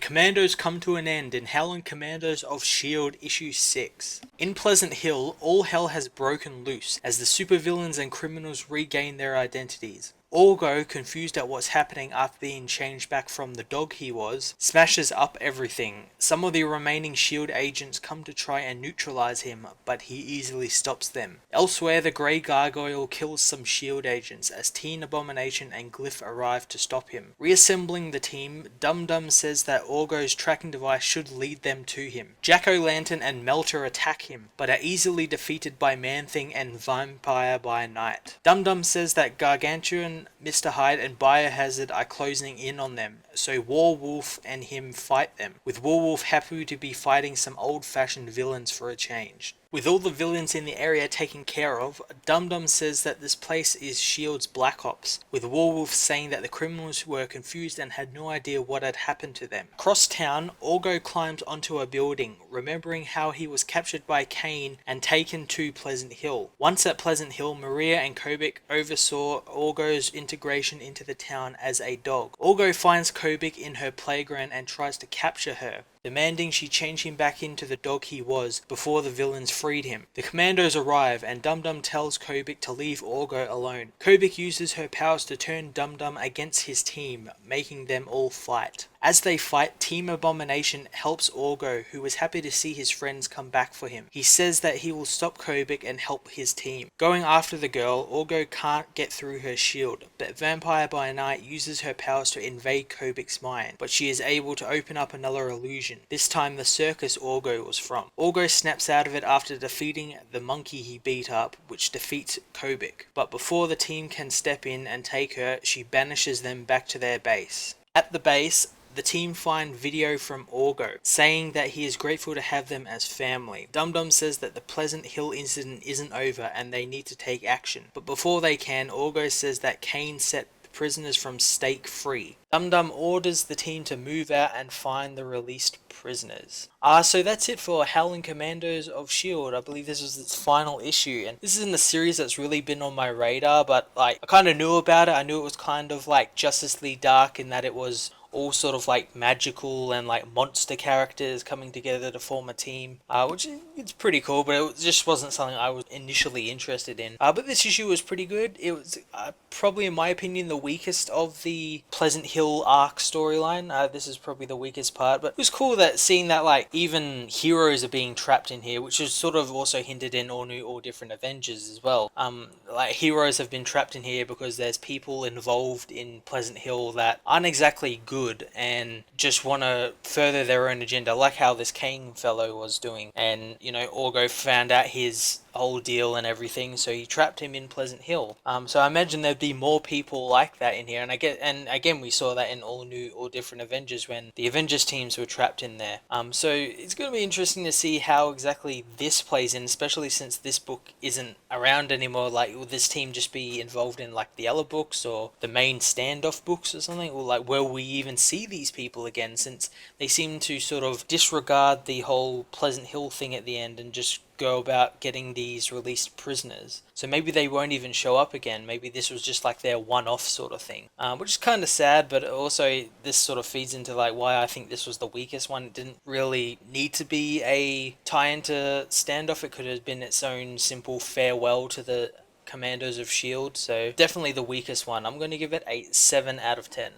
Commandos come to an end in Howling Commandos of S.H.I.E.L.D. Issue 6. In Pleasant Hill, all hell has broken loose as the supervillains and criminals regain their identities. Orgo, confused at what's happening after being changed back from the dog he was, smashes up everything. Some of the remaining S.H.I.E.L.D. agents come to try and neutralize him, but he easily stops them. Elsewhere, the Grey Gargoyle kills some S.H.I.E.L.D. agents as Teen Abomination and Glyph arrive to stop him. Reassembling the team, Dum Dum says that Orgo's tracking device should lead them to him. Jack-O-Lantern and Melter attack him, but are easily defeated by Man-Thing and Vampire by Night. Dum Dum says that Gargantuan, Mr. Hyde and Biohazard are closing in on them, so Warwolf and him fight them, with Warwolf happy to be fighting some old-fashioned villains for a change. With all the villains in the area taken care of, Dum Dum says that this place is S.H.I.E.L.D.'s Black Ops, with Warwolf saying that the criminals were confused and had no idea what had happened to them. Across town, Orgo climbs onto a building, remembering how he was captured by Kane and taken to Pleasant Hill. Once at Pleasant Hill, Maria and Kobik oversaw Orgo's integration into the town as a dog. Orgo finds Kobik in her playground and tries to capture her, demanding she change him back into the dog he was before the villains freed him. The Commandos arrive and Dum Dum tells Kobik to leave Orgo alone. Kobik uses her powers to turn Dum Dum against his team, making them all fight. As they fight, Team Abomination helps Orgo, who is happy to see his friends come back for him. He says that he will stop Kobik and help his team. Going after the girl, Orgo can't get through her shield, but Vampire by Night uses her powers to invade Kobik's mind, but she is able to open up another illusion, this time the circus Orgo was from. Orgo snaps out of it after defeating the monkey he beat up, which defeats Kobik, but before the team can step in and take her, she banishes them back to their base. At the base, the team find video from Orgo, saying that he is grateful to have them as family. Dum Dum says that the Pleasant Hill incident isn't over and they need to take action. But before they can, Orgo says that Kane set the prisoners from stake free. Dum Dum orders the team to move out and find the released prisoners. So that's it for Howling Commandos of S.H.I.E.L.D. I believe this was its final issue, and this isn't a series that's really been on my radar, but like I kind of knew about it. I knew it was kind of like Justice League Dark in that it was all sort of like magical and like monster characters coming together to form a team, which it's pretty cool, but it just wasn't something I was initially interested in. But this issue was pretty good. It was probably, in my opinion, the weakest of the Pleasant Hill arc storyline. This is probably the weakest part, but it was cool that seeing that like even heroes are being trapped in here, which is sort of also hinted in All New, All Different Avengers as well. Like heroes have been trapped in here because there's people involved in Pleasant Hill that aren't exactly good and just want to further their own agenda, like how this Kane fellow was doing. And you know, Orgo found out his whole deal and everything, so he trapped him in Pleasant Hill. So I imagine there'd be more people like that in here, and again we saw that in All New, All Different Avengers when the Avengers teams were trapped in there. So it's going to be interesting to see how exactly this plays in, especially since this book isn't around anymore. Like, will this team just be involved in like the other books or the main standoff books or something, or like will we even see these people again, since they seem to sort of disregard the whole Pleasant Hill thing at the end and just go about getting these released prisoners. So maybe they won't even show up again. Maybe this was just like their one-off sort of thing, which is kind of sad, but also this sort of feeds into like why I think this was the weakest one. It didn't really need to be a tie into standoff. It could have been its own simple farewell to the Commandos of S.H.I.E.L.D. So definitely the weakest one. I'm going to give it a 7 out of 10.